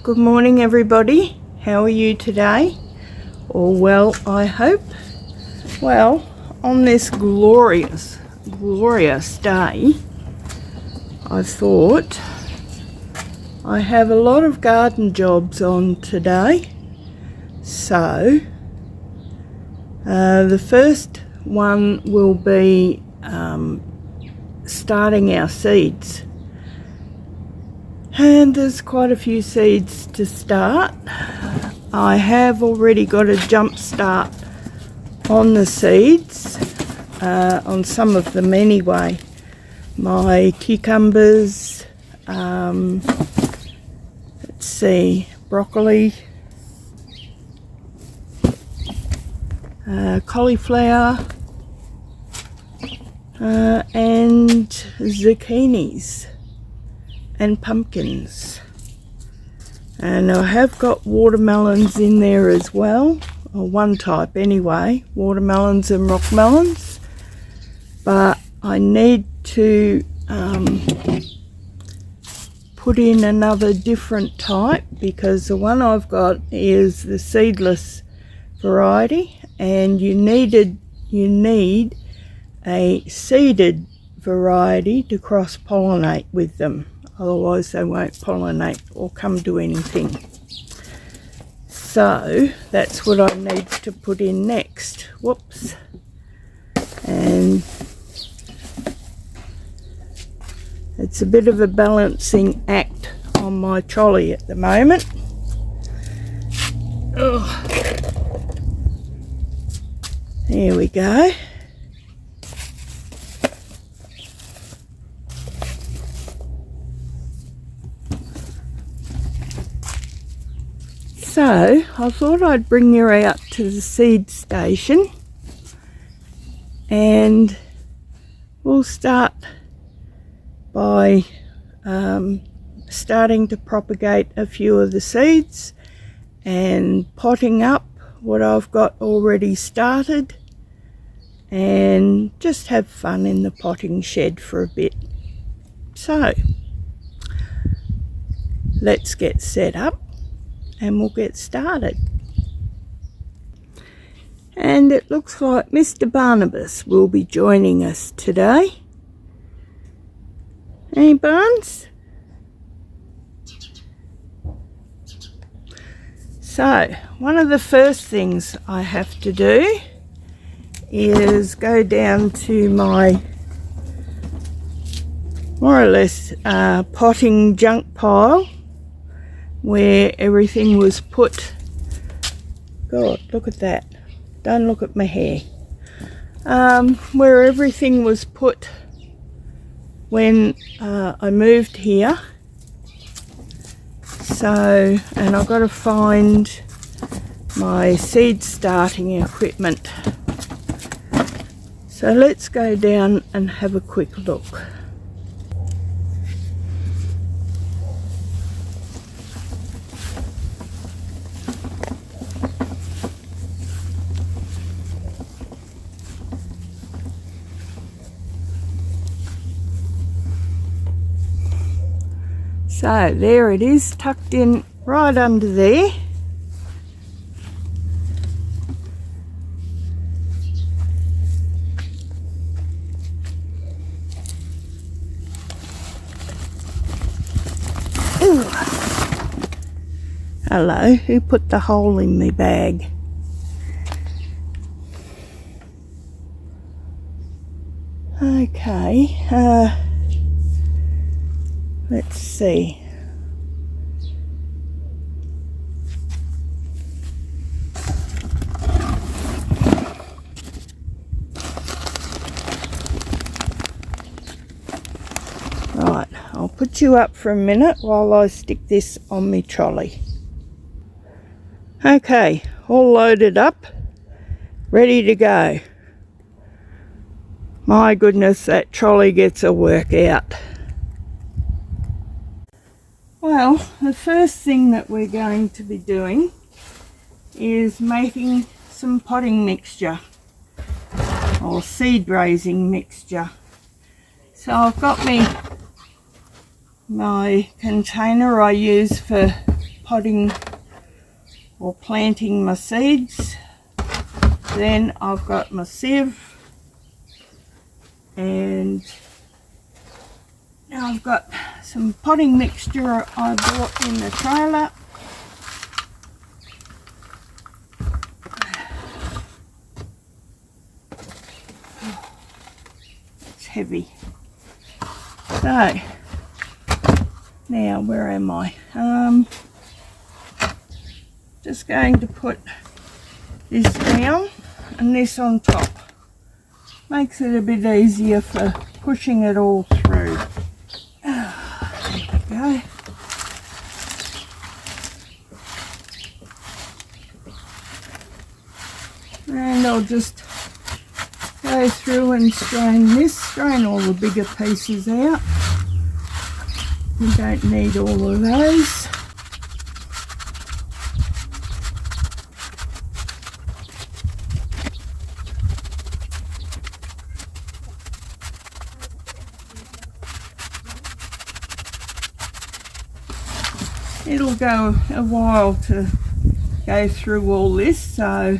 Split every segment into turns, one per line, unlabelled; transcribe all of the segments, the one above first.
Good morning everybody. How are you today? All well, I hope. Well, on this glorious day, I thought I have a lot of garden jobs on today. So the first one will be starting our seeds. And there's quite a few seeds to start. I have already got a jump start on the seeds, on some of them anyway. My cucumbers, let's see, broccoli, cauliflower, and zucchinis and pumpkins. And I have got watermelons in there as well, or one type anyway, watermelons and rock melons. But I need to put in another different type, because the one I've got is the seedless variety, and you need a seeded variety to cross-pollinate with them. Otherwise they won't pollinate or come to anything. So that's what I need to put in next. Whoops. And it's a bit of a balancing act on my trolley at the moment. Oh. There we go. So I thought I'd bring you out to the seed station, and we'll start by starting to propagate a few of the seeds and potting up what I've got already started, and just have fun in the potting shed for a bit. So let's get set up and we'll get started. And it looks like Mr. Barnabas will be joining us today. Hey Barnes? So one of the first things I have to do is go down to my more or less potting junk pile, where everything was put. God, look at that. Don't look at my hair. Where everything was put when I moved here. So, and I've got to find my seed starting equipment. So let's go down and have a quick look. So there it is, tucked in right under there. Ooh. Hello, who put the hole in my bag? Okay, let's see. Right, I'll put you up for a minute while I stick this on my trolley. Okay, all loaded up, ready to go. My goodness, that trolley gets a workout. Well, the first thing that we're going to be doing is making some potting mixture, or seed raising mixture. So I've got my container I use for potting or planting my seeds. Then I've got my sieve, and now I've got some potting mixture I bought in the trailer. It's heavy. So now where am I? Just going to put this down and this on top. Makes it a bit easier for pushing it all through. There we go. And I'll just go through and strain all the bigger pieces out. You don't need all of those. It'll go a while to go through all this, so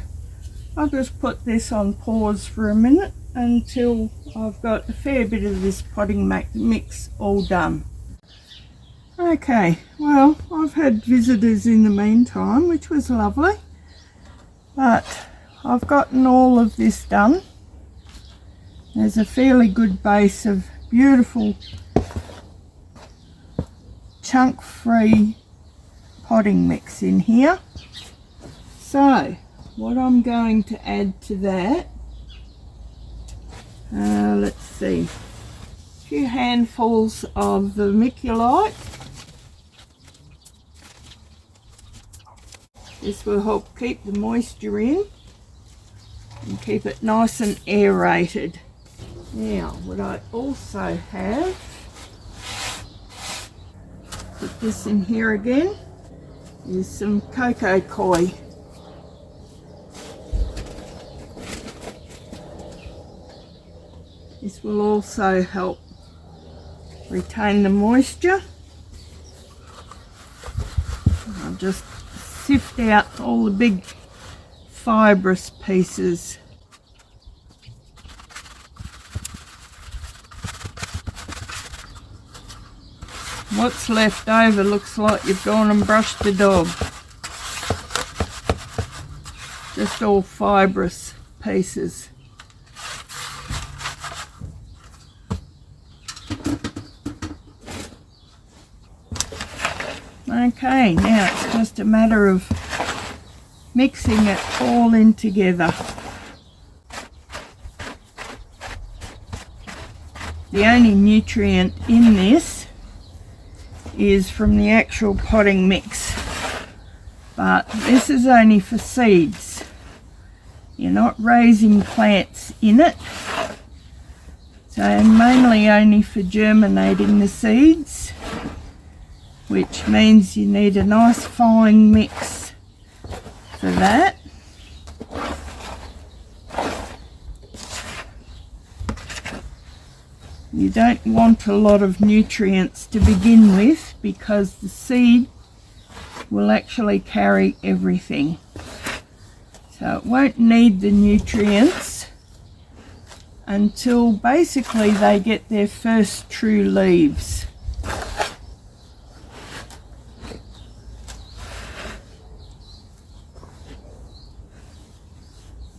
I'll just put this on pause for a minute until I've got a fair bit of this potting mix all done. Okay, well, I've had visitors in the meantime, which was lovely, but I've gotten all of this done. There's a fairly good base of beautiful chunk-free potting mix in here. So what I'm going to add to that, let's see, a few handfuls of vermiculite. This will help keep the moisture in and keep it nice and aerated. Now what I also have, put this in here again, is some cocoa coir. This will also help retain the moisture. I'll just sift out all the big fibrous pieces. What's left over looks like you've gone and brushed the dog. Just all fibrous pieces. Okay, now it's just a matter of mixing it all in together. The only nutrient in this is from the actual potting mix, but this is only for seeds. You're not raising plants in it, so mainly only for germinating the seeds, which means you need a nice fine mix for that. You don't want a lot of nutrients to begin with, because the seed will actually carry everything. So it won't need the nutrients until basically they get their first true leaves.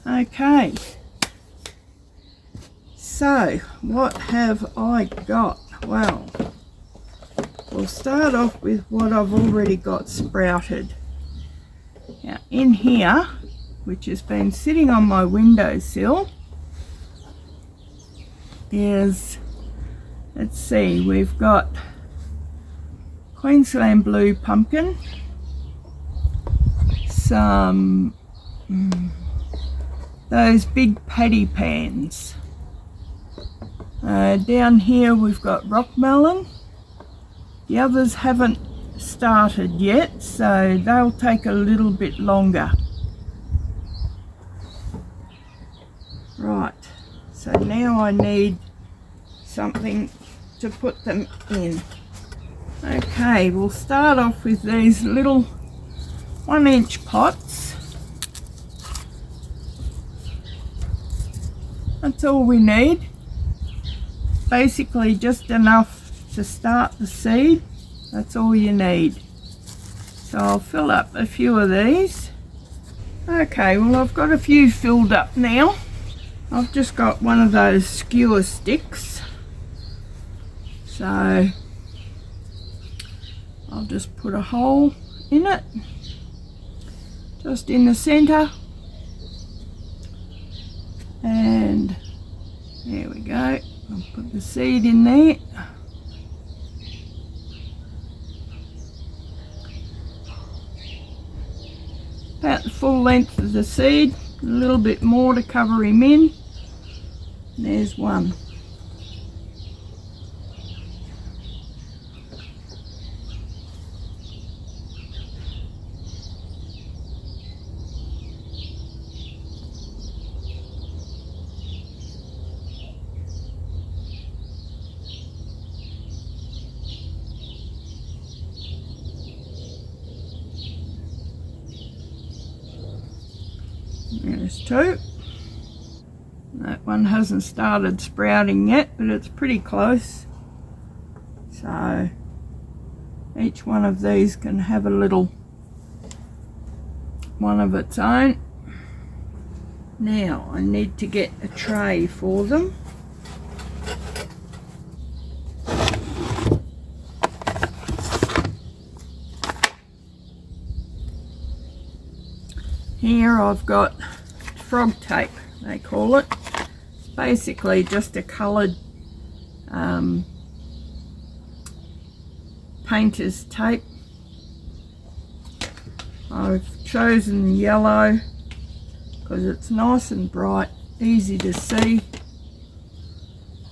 Okay, so what have I got? Well, we'll start off with what I've already got sprouted. Now in here, which has been sitting on my windowsill, is, let's see, we've got Queensland blue pumpkin, some those big paddy pans. Down here we've got rock melon. The others haven't started yet, so they'll take a little bit longer. Right, so now I need something to put them in. Okay, we'll start off with these little 1-inch pots. That's all we need. Basically just enough to start the seed. That's all you need. So I'll fill up a few of these. Okay, well I've got a few filled up now. I've just got one of those skewer sticks. So I'll just put a hole in it, just in the center. And there we go. I'll put the seed in there. About the full length of the seed, a little bit more to cover him in. There's one. There's two. That one hasn't started sprouting yet, but it's pretty close. So each one of these can have a little one of its own. Now I need to get a tray for them. Here I've got frog tape, they call it. It's basically just a coloured painter's tape. I've chosen yellow because it's nice and bright, easy to see.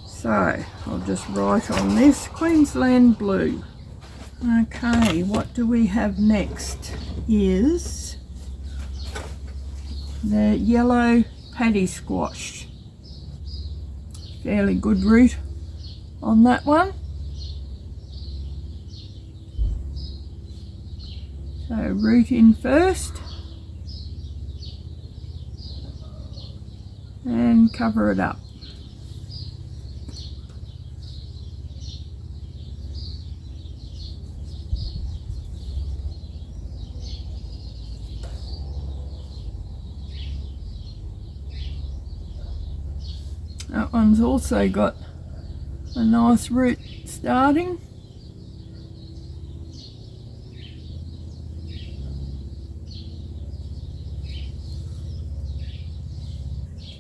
So I'll just write on this, Queensland blue. Okay, what do we have next is the yellow paddy squash. Fairly good root on that one. So root in first and cover it up. That one's also got a nice root starting.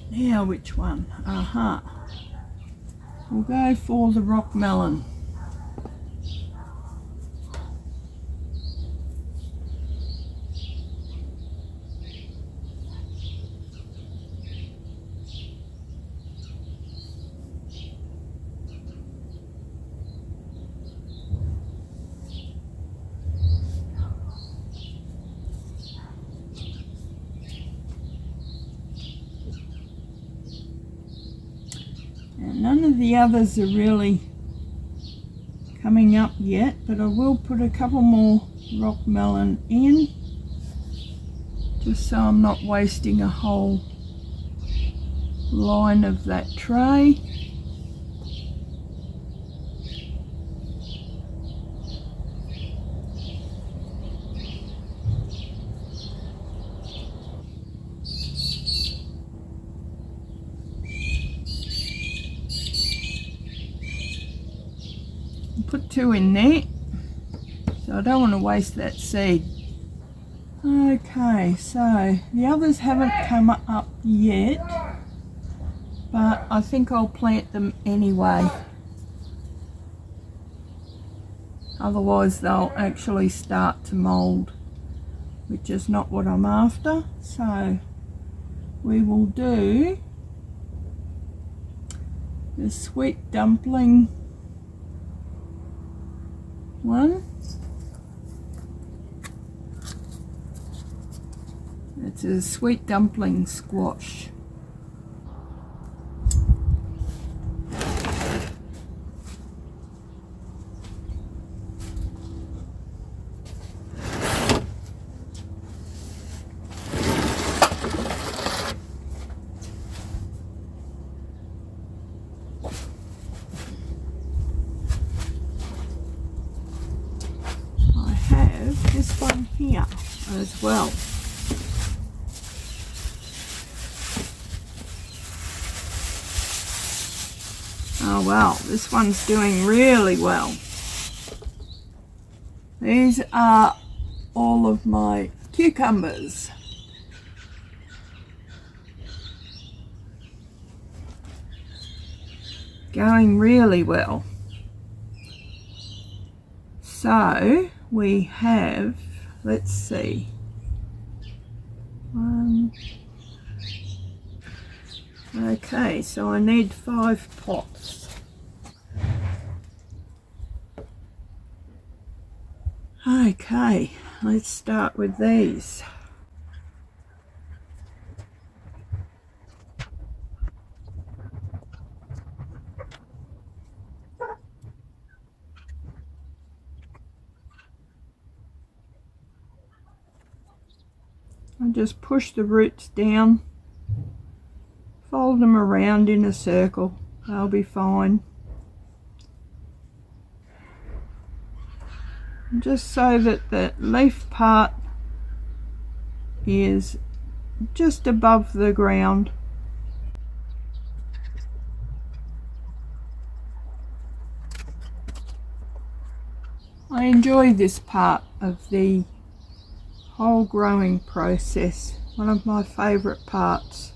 Now which one? Aha. We'll go for the rock melon. And none of the others are really coming up yet, but I will put a couple more rock melon in, just so I'm not wasting a whole line of that tray. Put two in there, so I don't want to waste that seed. Okay, so the others haven't come up yet, but I think I'll plant them anyway. Otherwise they'll actually start to mould, which is not what I'm after. So we will do the sweet dumpling one. It's a sweet dumpling squash. well. Oh wow, this one's doing really well. These are all of my cucumbers. Going really well. So we have, let's see, okay, so I need 5 pots. Okay, let's start with these. I just push the roots down, fold them around in a circle, they'll be fine. Just so that the leaf part is just above the ground. I enjoy this part of the whole growing process, one of my favourite parts.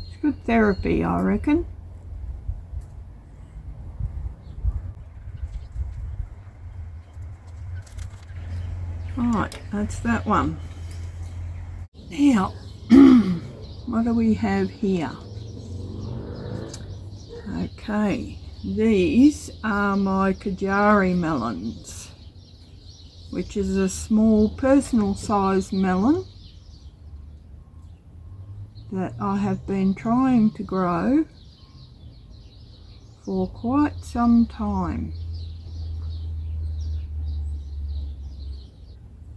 It's good therapy, I reckon. Right, that's that one. Now, what do we have here? Okay, these are my Kajari melons, which is a small personal size melon that I have been trying to grow for quite some time.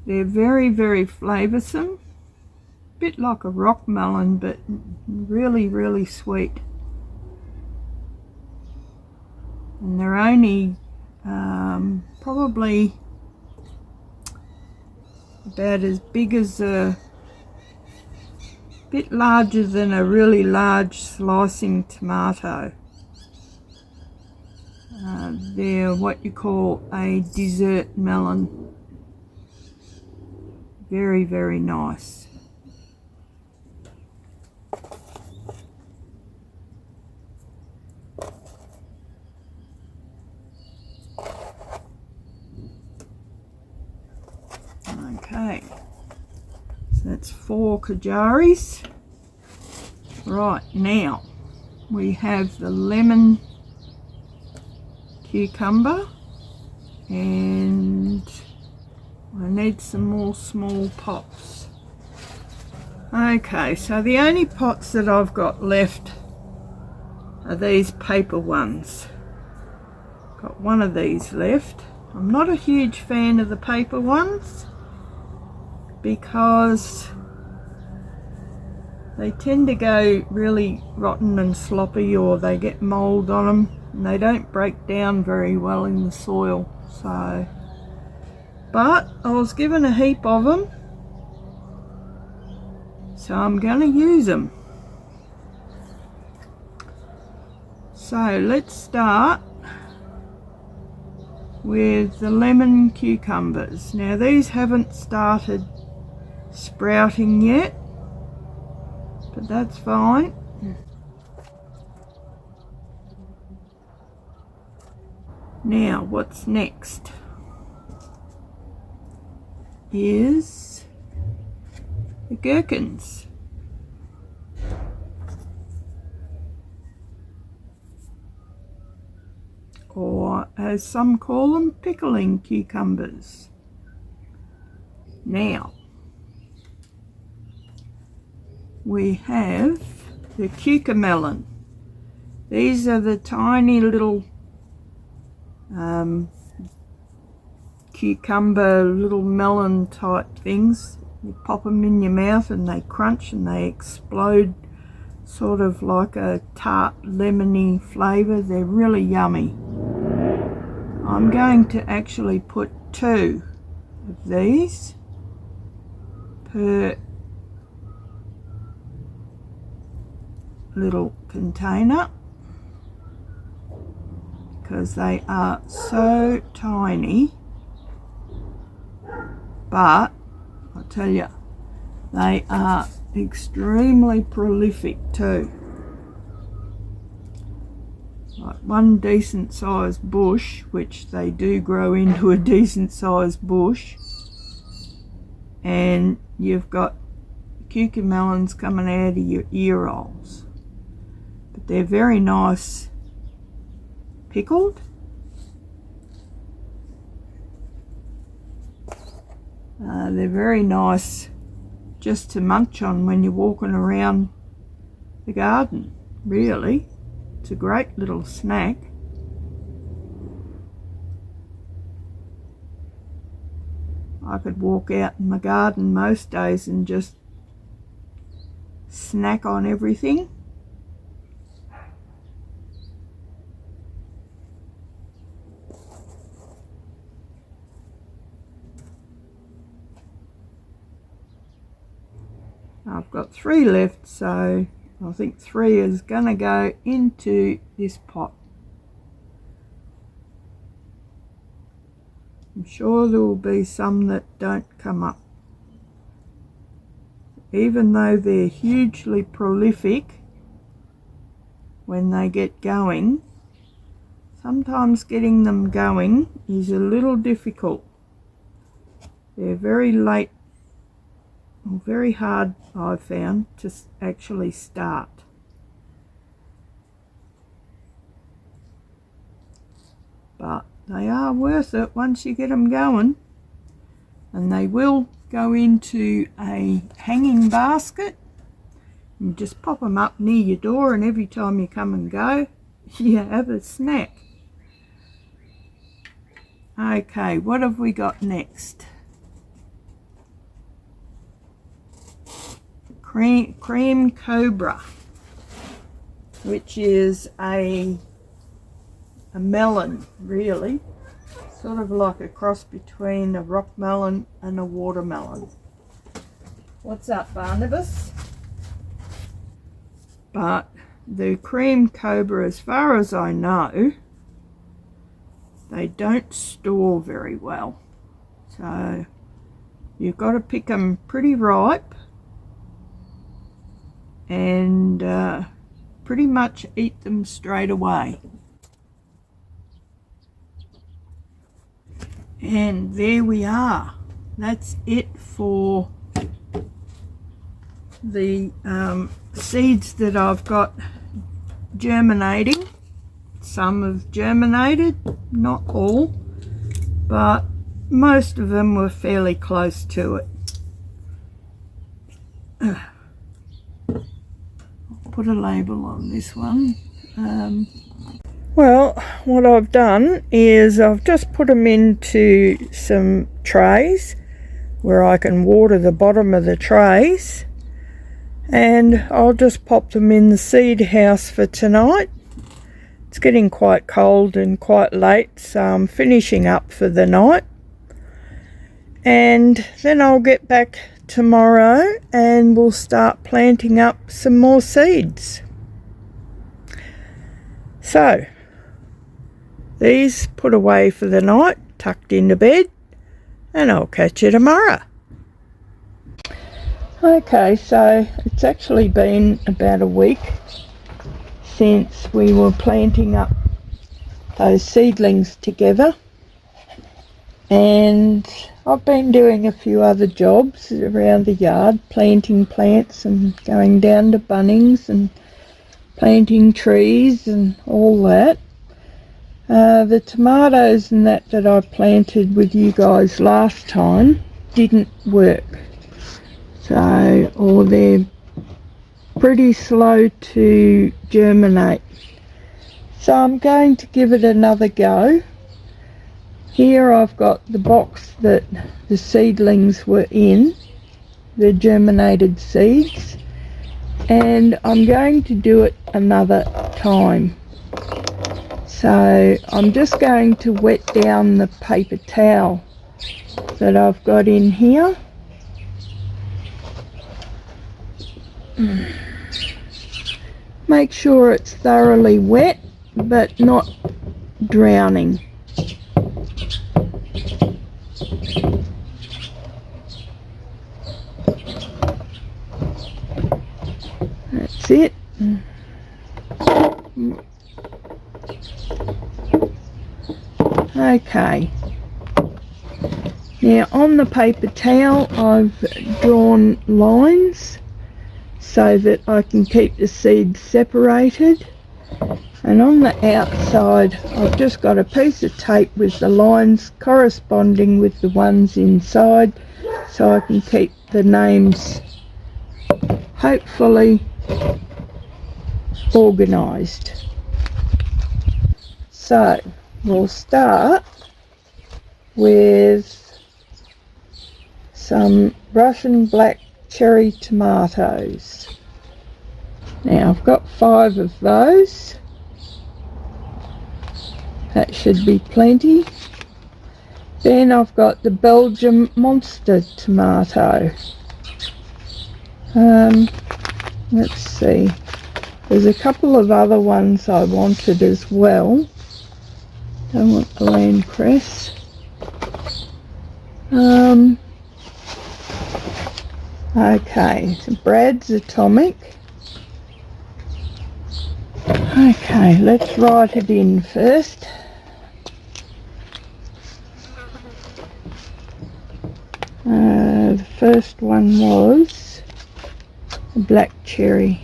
They're very, very flavoursome, a bit like a rock melon, but really, really sweet. And they're only probably about as big as a bit larger than a really large slicing tomato. They're what you call a dessert melon. Very, very nice. Okay, so that's 4 Kajaris. Right, now we have the lemon cucumber, and I need some more small pots. Okay, so the only pots that I've got left are these paper ones. Got one of these left. I'm not a huge fan of the paper ones because they tend to go really rotten and sloppy, or they get mold on them, and they don't break down very well in the soil. So, but I was given a heap of them, so I'm going to use them. So let's start with the lemon cucumbers. Now these haven't started sprouting yet, but that's fine. Now what's next is the gherkins. Or as some call them, pickling cucumbers. Now we have the cucamelon. These are the tiny little cucumber little melon type things. You pop them in your mouth and they crunch and they explode, sort of like a tart lemony flavour. They're really yummy. I'm going to actually put 2 of these per little container because they are so tiny, but I'll tell you, they are extremely prolific too. Like one decent sized bush, which they do grow into a decent sized bush, and you've got cucamelons coming out of your ear holes. But they're very nice pickled. They're very nice just to munch on when you're walking around the garden, really. It's a great little snack. I could walk out in my garden most days and just snack on everything. I've got 3 left, so I think 3 is going to go into this pot. I'm sure there will be some that don't come up. Even though they're hugely prolific when they get going, sometimes getting them going is a little difficult. They're very late, or very hard, I've found, to actually start. But they are worth it once you get them going, and they will go into a hanging basket. You just pop them up near your door, and every time you come and go, you have a snack. Okay, what have we got next? Cream Cobra, which is a melon, really, sort of like a cross between a rock melon and a watermelon. What's up, Barnabas? But the Cream Cobra, as far as I know, they don't store very well, so you've got to pick them pretty ripe and pretty much eat them straight away. And there we are. That's it for the seeds that I've got germinating. Some have germinated, not all, but most of them were fairly close to it. Put a label on this one. Well, what I've done is I've just put them into some trays where I can water the bottom of the trays, and I'll just pop them in the seed house for tonight. It's getting quite cold and quite late, so I'm finishing up for the night, and then I'll get back tomorrow and we'll start planting up some more seeds. So these put away for the night, tucked into bed, and I'll catch you tomorrow. Okay, so it's actually been about a week since we were planting up those seedlings together, and I've been doing a few other jobs around the yard, planting plants and going down to Bunnings and planting trees and all that. The tomatoes and that I planted with you guys last time didn't work, or they're pretty slow to germinate. So I'm going to give it another go. Here I've got the box that the seedlings were in, the germinated seeds, and I'm going to do it another time. So I'm just going to wet down the paper towel that I've got in here. Make sure it's thoroughly wet but not drowning. That's it. Okay. Now on the paper towel I've drawn lines so that I can keep the seeds separated, and on the outside I've just got a piece of tape with the lines corresponding with the ones inside, so I can keep the names hopefully organised. So we'll start with some Russian black cherry tomatoes. Now I've got 5 of those. That should be plenty. Then I've got the Belgian monster tomato. Let's see. There's a couple of other ones I wanted as well. Don't want the land cress. Okay, so Brad's Atomic. Okay, let's write it in first. The first one was a black cherry.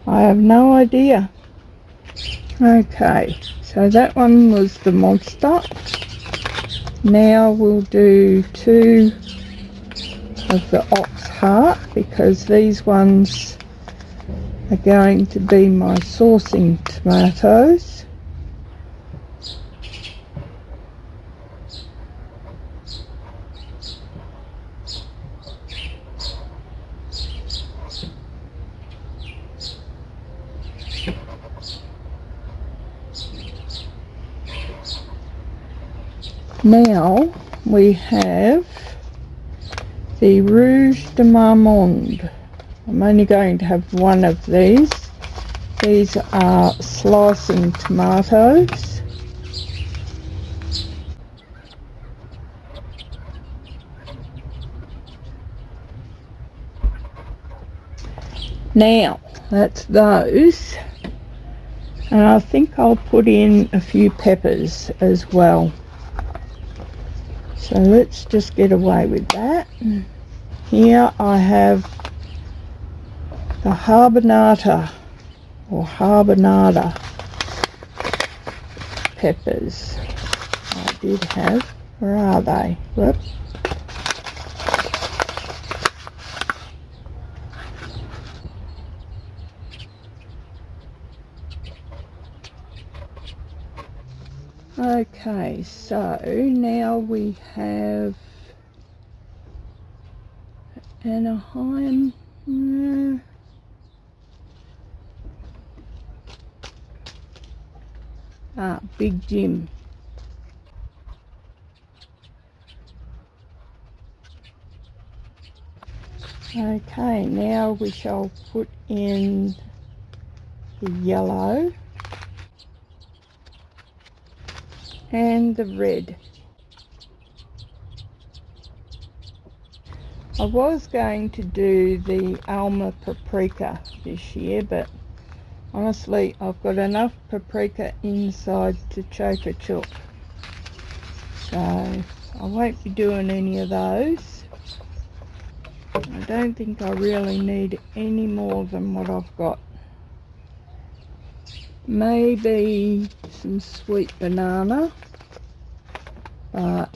I have no idea. Okay, so that one was the monster. Now we'll do 2 of the ox heart, because these ones are going to be my saucing tomatoes. Now we have the Rouge de Marmande. I'm only going to have 1 of these. These are slicing tomatoes. Now that's those, and I think I'll put in a few peppers as well. So let's just get away with that. Here I have the Harbonata or Harbonada peppers. I did have. Where are they? Whoops. Okay, so now we have Anaheim. Big Jim. Okay, now we shall put in the yellow and the red. I was going to do the Alma paprika this year, but honestly I've got enough paprika inside to choke a chook, so I won't be doing any of those. I don't think I really need any more than what I've got. Maybe some sweet banana, but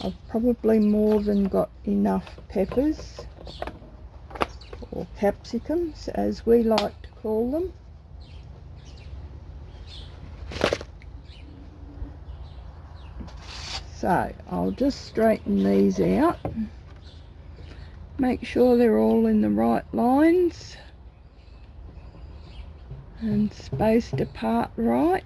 I've probably more than got enough peppers, or capsicums as we like to call them. So I'll just straighten these out, make sure they're all in the right lines. and spaced apart right.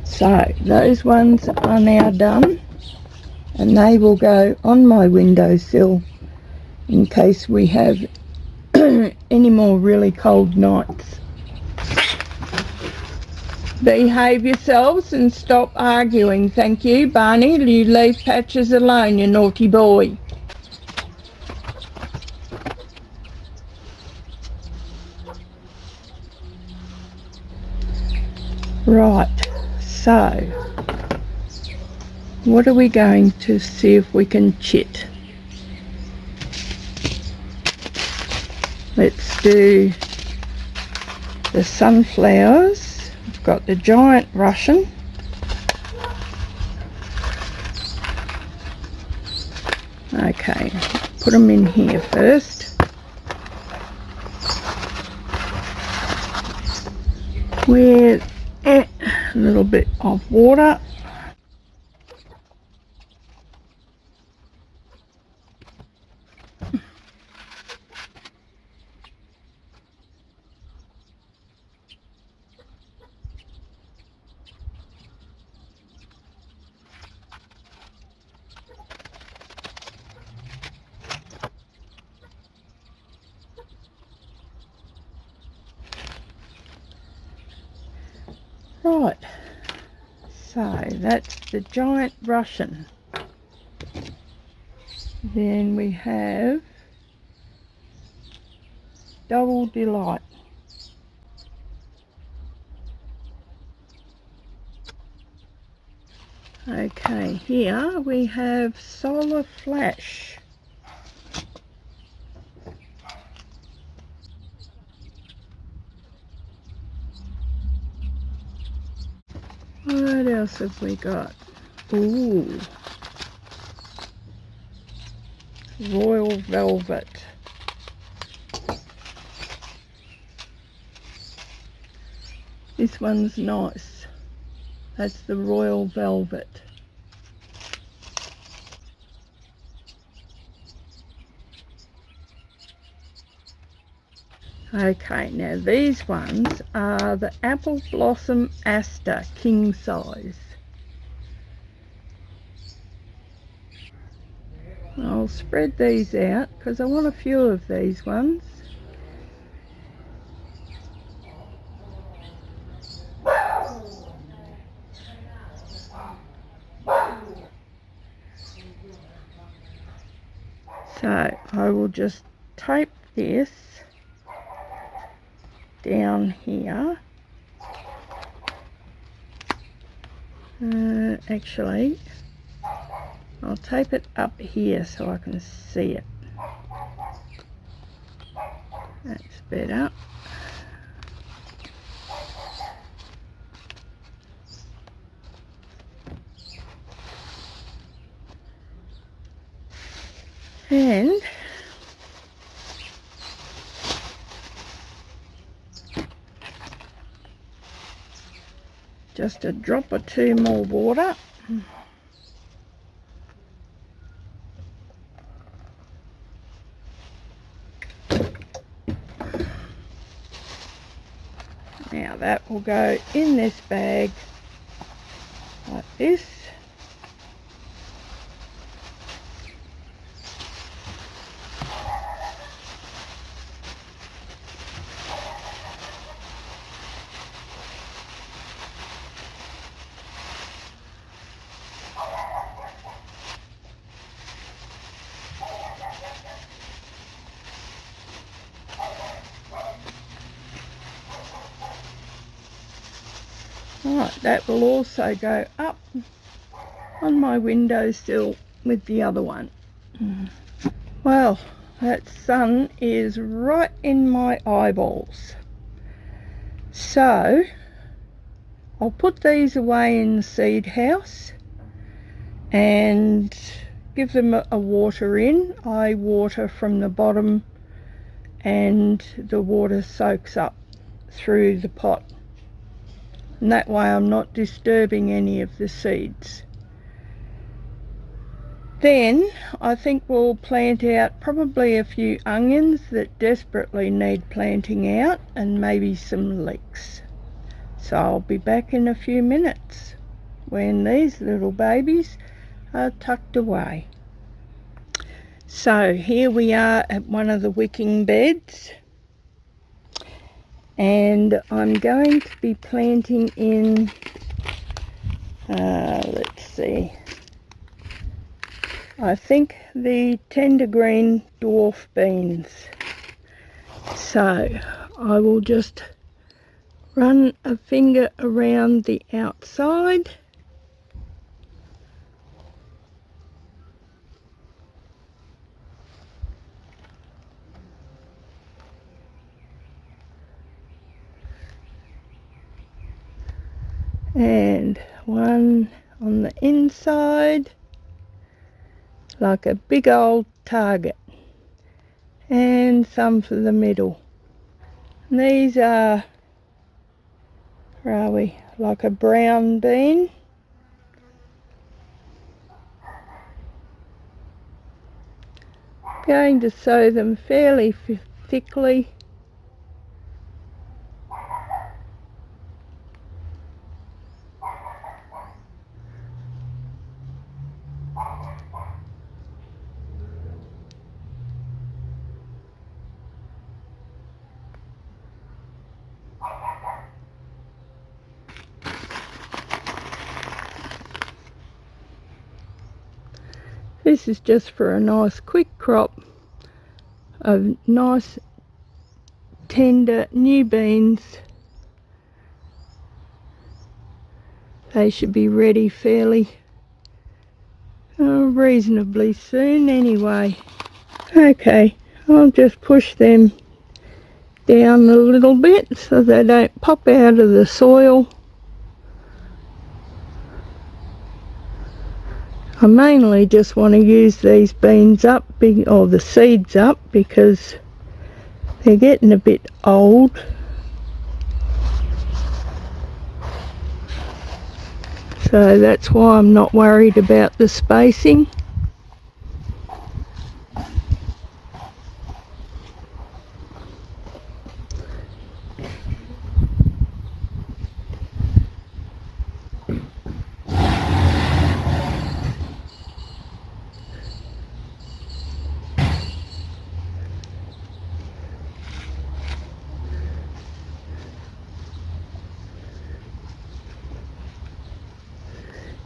So those ones are now done, and they will go on my windowsill in case we have any more really cold nights. Behave yourselves and stop arguing. Thank you, Barney. You leave Patches alone, you naughty boy. Right, so what are we going to see if we can chit? Let's do the sunflowers. We've got the giant Russian. Okay, put them in here first. With a little bit of water. Right, so that's the giant Russian. Then we have Double Delight. Okay, here we have Solar Flash. What else have we got? Ooh, Royal Velvet. This one's nice. That's the Royal Velvet. Okay, now these ones are the Apple Blossom Aster king size. I'll spread these out because I want a few of these ones. So I will just tape this down here. Actually, I'll tape it up here so I can see it. That's better. And just a drop or two more water. Now that will go in this bag like this. Right, that will also go up on my windowsill with the other one. Well, that sun is right in my eyeballs. So I'll put these away in the seed house and give them a water in. I water from the bottom and the water soaks up through the pot. and that way I'm not disturbing any of the seeds. Then I think we'll plant out probably a few onions that desperately need planting out, and maybe some leeks. So I'll be back in a few minutes when these little babies are tucked away. So here we are at one of the wicking beds, and I'm going to be planting in, let's see, I think the tender green dwarf beans. So I will just run a finger around the outside. And one on the inside, like a big old target, and some for the middle. And these are, where are we, like a brown bean. Going to sow them fairly thickly. This is just for a nice quick crop of nice tender new beans. They should be ready fairly reasonably soon anyway. Okay, I'll just push them down a little bit so they don't pop out of the soil. I mainly just want to use these beans up, or the seeds up, because they're getting a bit old. So that's why I'm not worried about the spacing.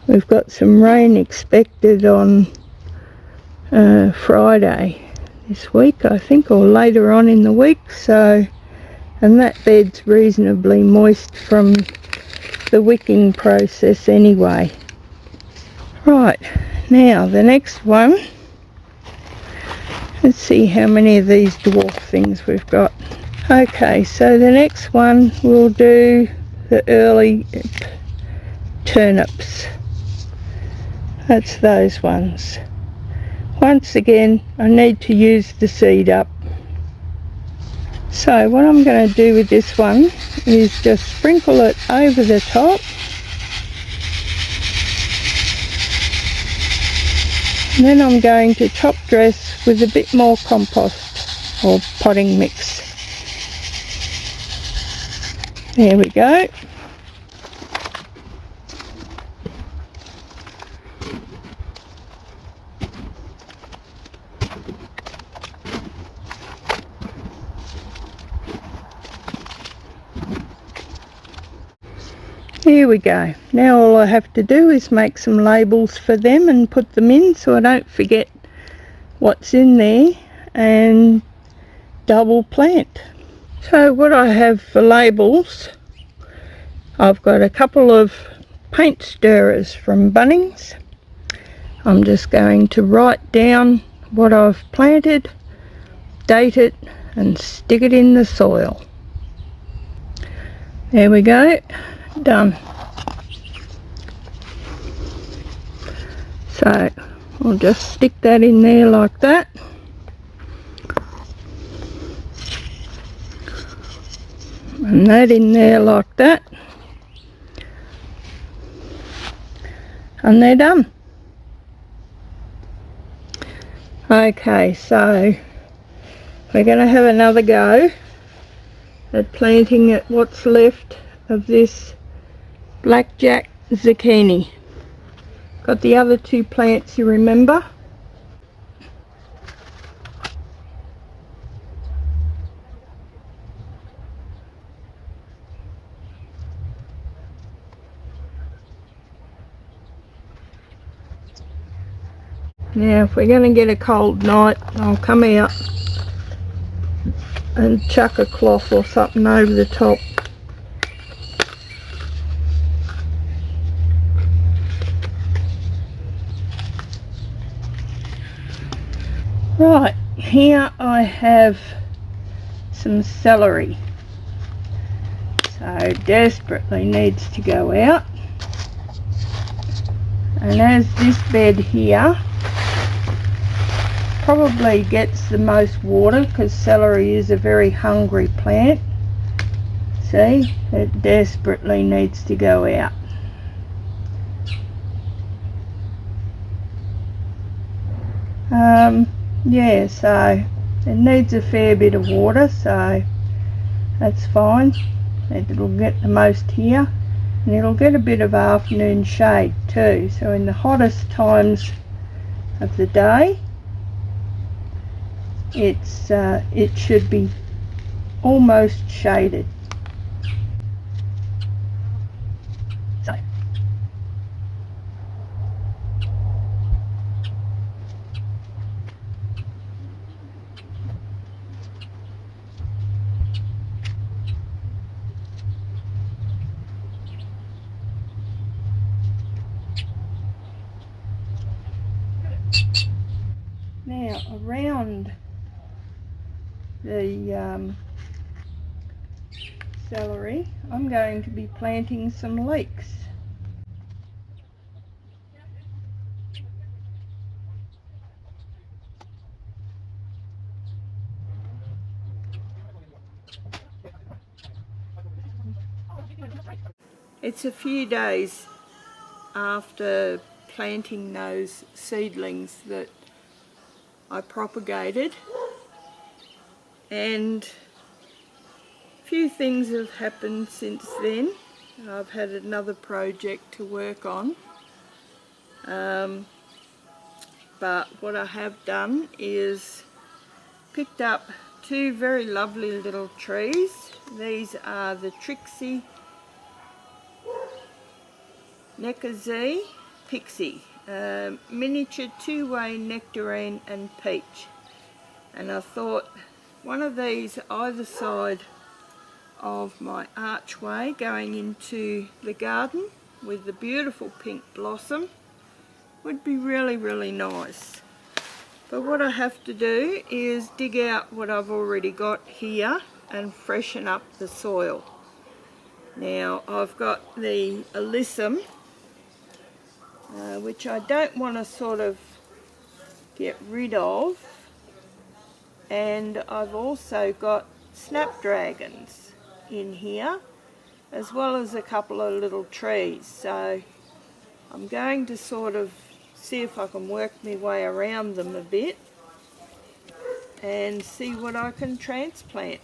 We've got some rain expected on Friday this week, I think, or later on in the week. So, and that bed's reasonably moist from the wicking process anyway. Right, now the next one. Let's see how many of these dwarf things we've got. Okay, so the next one we'll do the early turnips. That's those ones. Once again, I need to use the seed up. So what I'm going to do with this one is just sprinkle it over the top. And then I'm going to top dress with a bit more compost or potting mix. There we go. Here we go. Now all I have to do is make some labels for them and put them in so I don't forget what's in there, and double plant. So what I have for labels, I've got a couple of paint stirrers from Bunnings. I'm just going to write down what I've planted, date it, and stick it in the soil. There we go. Done. So I'll just stick that in there like that. And that in there like that. and they're done. Okay, so we're going to have another go at planting at what's left of this blackjack zucchini. Got the other two plants, you remember? Now if we're going to get a cold night, I'll come out and chuck a cloth or something over the top. Right, here I have some celery. So desperately needs to go out. And as this bed here probably gets the most water, because celery is a very hungry plant, see, it desperately needs to go out. Yeah, so it needs a fair bit of water, so that's fine. It'll get the most here, and it'll get a bit of afternoon shade too. So in the hottest times of the day, it should be almost shaded. So now around the celery, I'm going to be planting some leeks. It's a few days after planting those seedlings that I propagated, and a few things have happened since then. I've had another project to work on, but what I have done is picked up two very lovely little trees. These are the Trixie Nectarine Pixie, miniature two-way nectarine and peach, and I thought one of these either side of my archway going into the garden with the beautiful pink blossom would be really nice. But what I have to do is dig out what I've already got here and freshen up the soil. Now I've got the alyssum, which I don't want to sort of get rid of, and I've also got snapdragons in here, as well as a couple of little trees. So I'm going to sort of see if I can work my way around them a bit and see what I can transplant.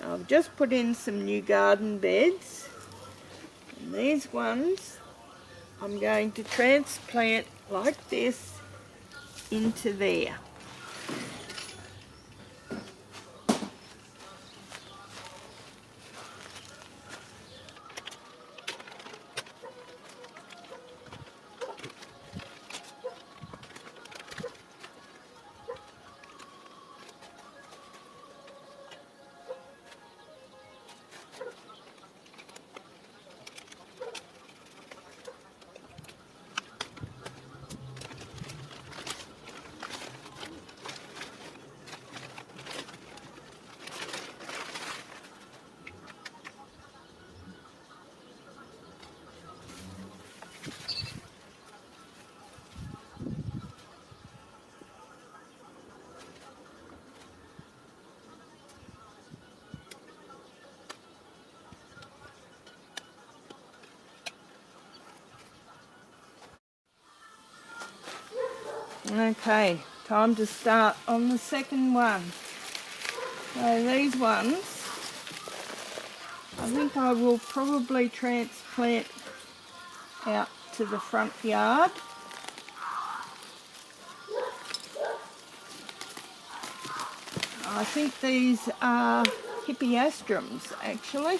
I've just put in some new garden beds, and these ones I'm going to transplant like this into there. Okay, time to start on the second one. So these ones, I think I will probably transplant out to the front yard. I think these are hippeastrums actually.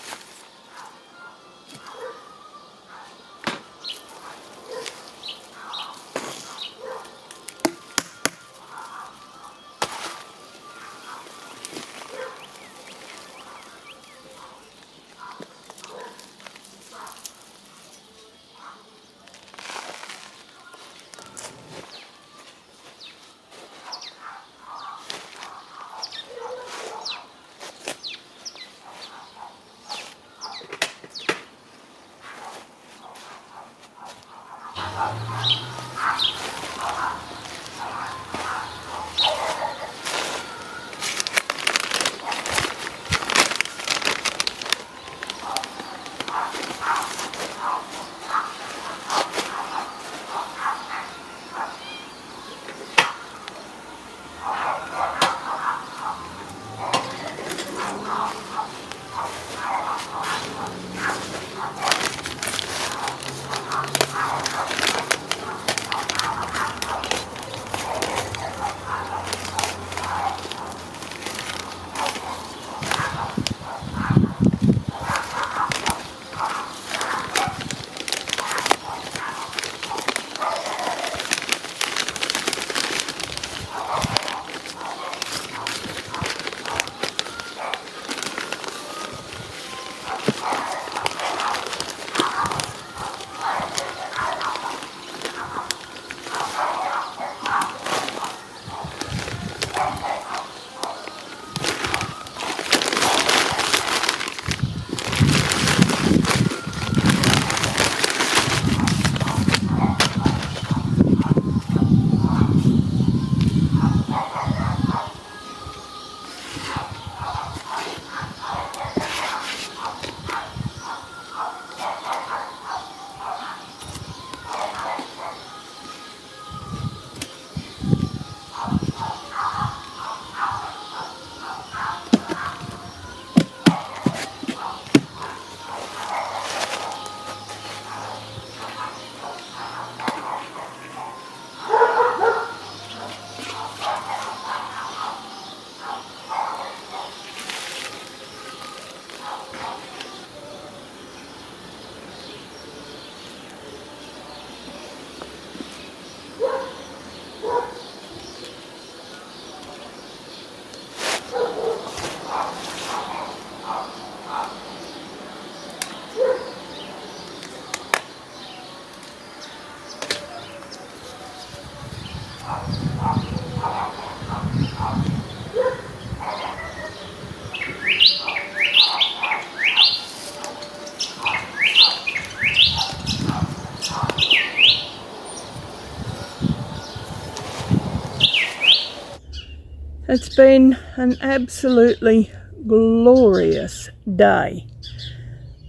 It's been an absolutely glorious day.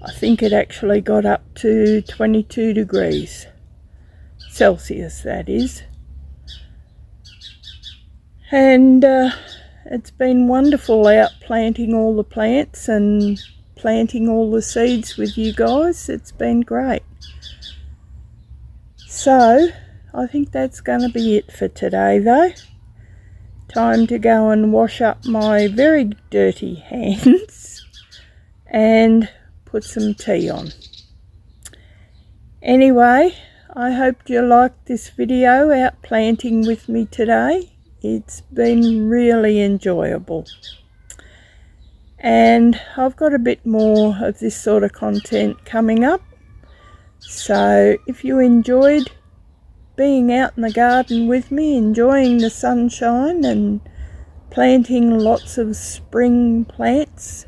I think it actually got up to 22 degrees Celsius, that is. And it's been wonderful out planting all the plants and planting all the seeds with you guys. It's been great. So I think that's going to be it for today though. Time to go and wash up my very dirty hands and put some tea on. Anyway, I hope you liked this video out planting with me today. It's been really enjoyable. And I've got a bit more of this sort of content coming up. So if you enjoyed being out in the garden with me, enjoying the sunshine and planting lots of spring plants,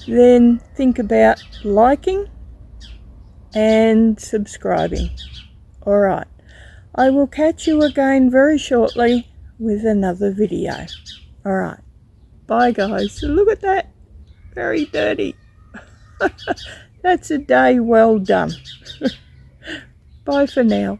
then think about liking and subscribing. Alright, I will catch you again very shortly with another video. Alright, bye guys. Look at that, very dirty. That's a day well done. Bye for now.